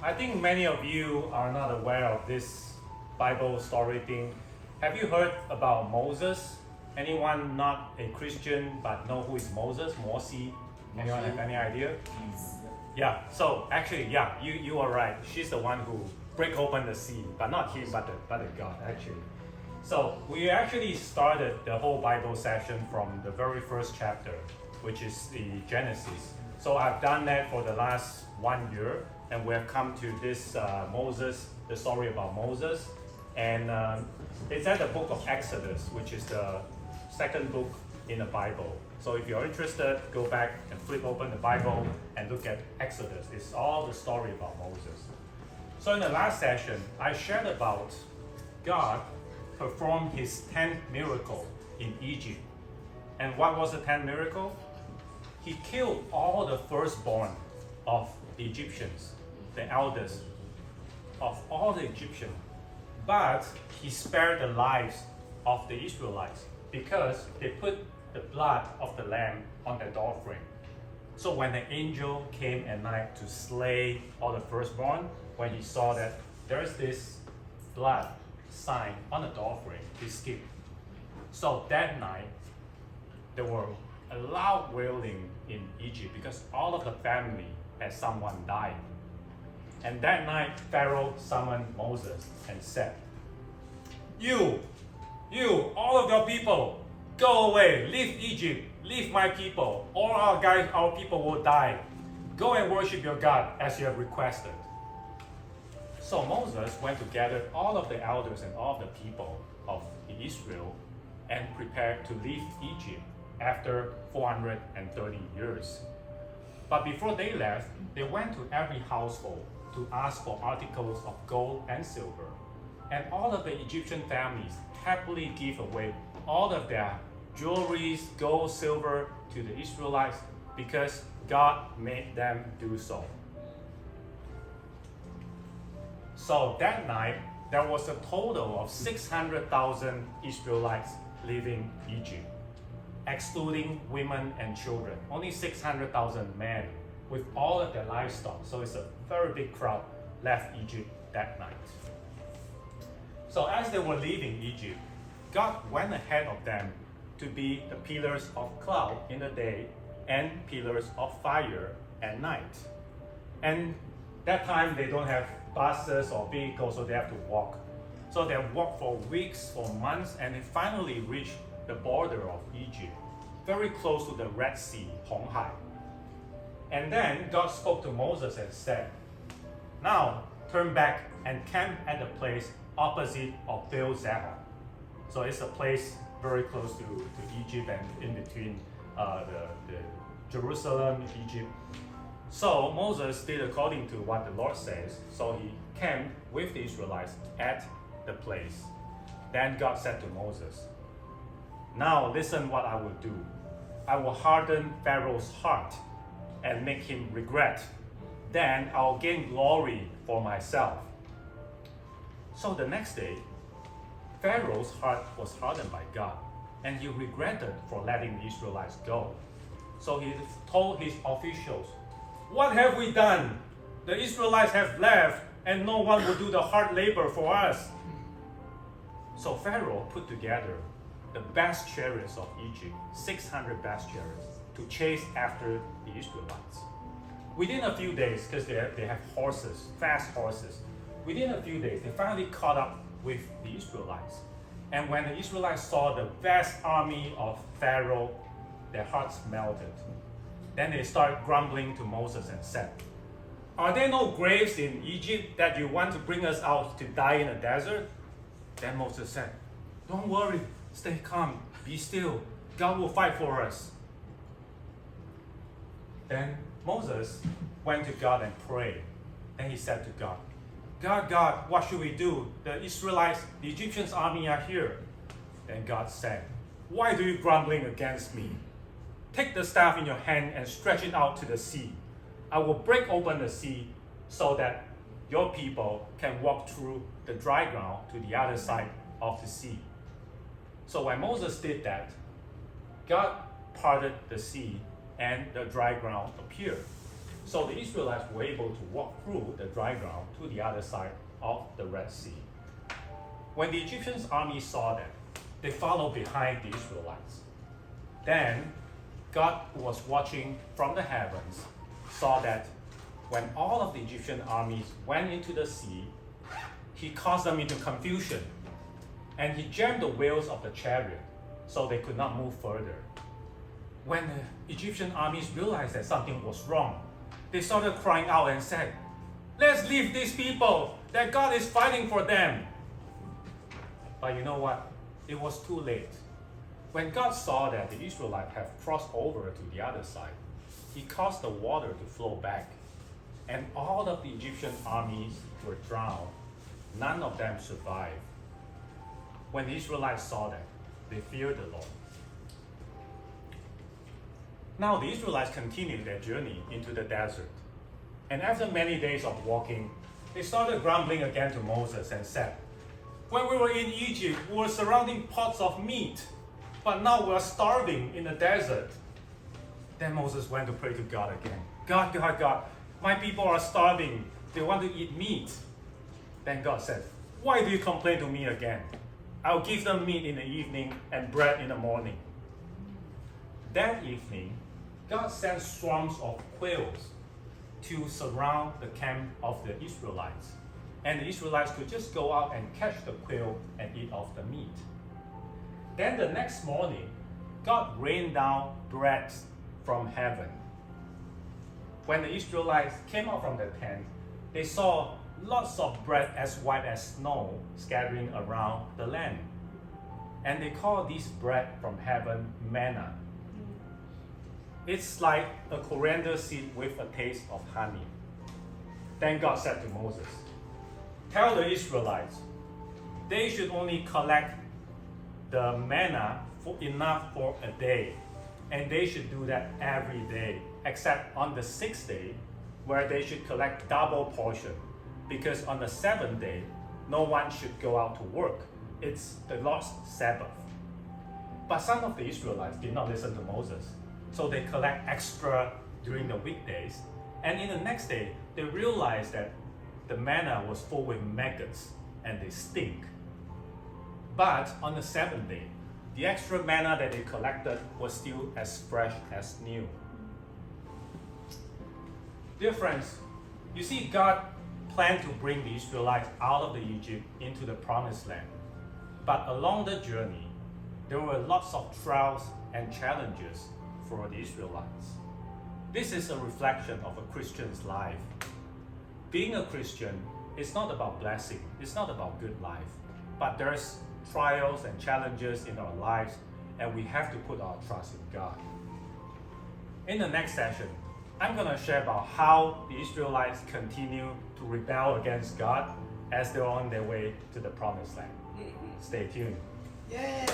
I think many of you are not aware of this Bible story thing. Have you heard about Moses? Anyone not a Christian but know who is Moses? Morsi? Anyone have any idea? Yeah, so actually, yeah, you are right. She's the one who break open the sea, but not him, but the God, actually. So we actually started the whole Bible session from the very first chapter, which is the Genesis. So I've done that for the last 1 year, and we have come to this Moses, the story about Moses. And it's at the book of Exodus, which is the second book in the Bible. So if you're interested, go back and flip open the Bible and look at Exodus. It's all the story about Moses. So in the last session, I shared about God performed his 10th miracle in Egypt. And what was the 10th miracle? He killed all the firstborn of the Egyptians, the elders of all the Egyptians. But he spared the lives of the Israelites because they put the blood of the lamb on the doorframe. So when the angel came at night to slay all the firstborn, when he saw that there's this blood sign on the doorframe, he skipped. So that night, there were a loud wailing in Egypt because all of the family had someone died. And that night, Pharaoh summoned Moses and said, You, all of your people, go away, leave Egypt, leave my people. All our people will die. Go and worship your God as you have requested. So Moses went to gather all of the elders and all of the people of Israel and prepared to leave Egypt after 430 years. But before they left, they went to every household to ask for articles of gold and silver. And all of the Egyptian families happily give away all of their jewelries, gold, silver to the Israelites because God made them do so. So that night, there was a total of 600,000 Israelites leaving Egypt, excluding women and children. Only 600,000 men with all of their livestock. So it's a very big crowd left Egypt that night. So as they were leaving Egypt, God went ahead of them to be the pillars of cloud in the day and pillars of fire at night. And that time they don't have buses or vehicles, so they have to walk. So they walked for weeks, for months, and they finally reached the border of Egypt, very close to the Red Sea, Hong Hai. And then God spoke to Moses and said, Now turn back and camp at the place opposite of Baal Zebah. So it's a place very close to Egypt and in between the Jerusalem, Egypt. So Moses did according to what the Lord says. So he camped with the Israelites at the place. Then God said to Moses, Now listen what I will do. I will harden Pharaoh's heart and make him regret. Then I'll gain glory for myself. So the next day, Pharaoh's heart was hardened by God, and he regretted for letting the Israelites go. So he told his officials, What have we done? The Israelites have left, and no one will do the hard labor for us. So Pharaoh put together the best chariots of Egypt, 600 best chariots, to chase after the Israelites. Within a few days, because they have horses, fast horses, within a few days, they finally caught up with the Israelites. And when the Israelites saw the vast army of Pharaoh, their hearts melted. Then they started grumbling to Moses and said, Are there no graves in Egypt that you want to bring us out to die in the desert? Then Moses said, Don't worry, stay calm, be still. God will fight for us. Then Moses went to God and prayed. Then he said to God, God, what should we do? The Israelites, the Egyptians' army are here. Then God said, Why do you grumbling against me? Take the staff in your hand and stretch it out to the sea. I will break open the sea so that your people can walk through the dry ground to the other side of the sea. So when Moses did that, God parted the sea and the dry ground appeared. So the Israelites were able to walk through the dry ground to the other side of the Red Sea. When the Egyptian army saw that, they followed behind the Israelites. Then God, who was watching from the heavens, saw that when all of the Egyptian armies went into the sea, he caused them into confusion, and he jammed the wheels of the chariot so they could not move further. When the Egyptian armies realized that something was wrong, they started crying out and said, "Let's leave these people, that God is fighting for them." But you know what? It was too late. When God saw that the Israelites have crossed over to the other side, he caused the water to flow back, and all of the Egyptian armies were drowned. None of them survived. When the Israelites saw that, they feared the Lord. Now the Israelites continued their journey into the desert. And after many days of walking, they started grumbling again to Moses and said, "When we were in Egypt, we were surrounding pots of meat, but now we are starving in the desert." Then Moses went to pray to God again. God, my people are starving. They want to eat meat." Then God said, "Why do you complain to me again? I'll give them meat in the evening and bread in the morning." That evening, God sent swarms of quails to surround the camp of the Israelites. And the Israelites could just go out and catch the quail and eat off the meat. Then the next morning, God rained down bread from heaven. When the Israelites came out from their tent, they saw lots of bread as white as snow scattering around the land. And they called this bread from heaven manna. It's like a coriander seed with a taste of honey. Then God said to Moses, "Tell the Israelites, they should only collect the manna enough for a day, and they should do that every day, except on the 6th day, where they should collect double portion, because on the 7th day, no one should go out to work. It's the Lord's Sabbath." But some of the Israelites did not listen to Moses, so they collect extra during the weekdays, and in the next day, they realized that the manna was full with maggots and they stink. But on the 7th day, the extra manna that they collected was still as fresh as new. Dear friends, you see, God planned to bring the Israelites out of the Egypt into the promised land. But along the journey, there were lots of trials and challenges for the Israelites. This is a reflection of a Christian's life. Being a Christian is not about blessing, it's not about good life, but there's trials and challenges in our lives, and we have to put our trust in God. In the next session, I'm going to share about how the Israelites continue to rebel against God as they're on their way to the promised land. Stay tuned. Yay!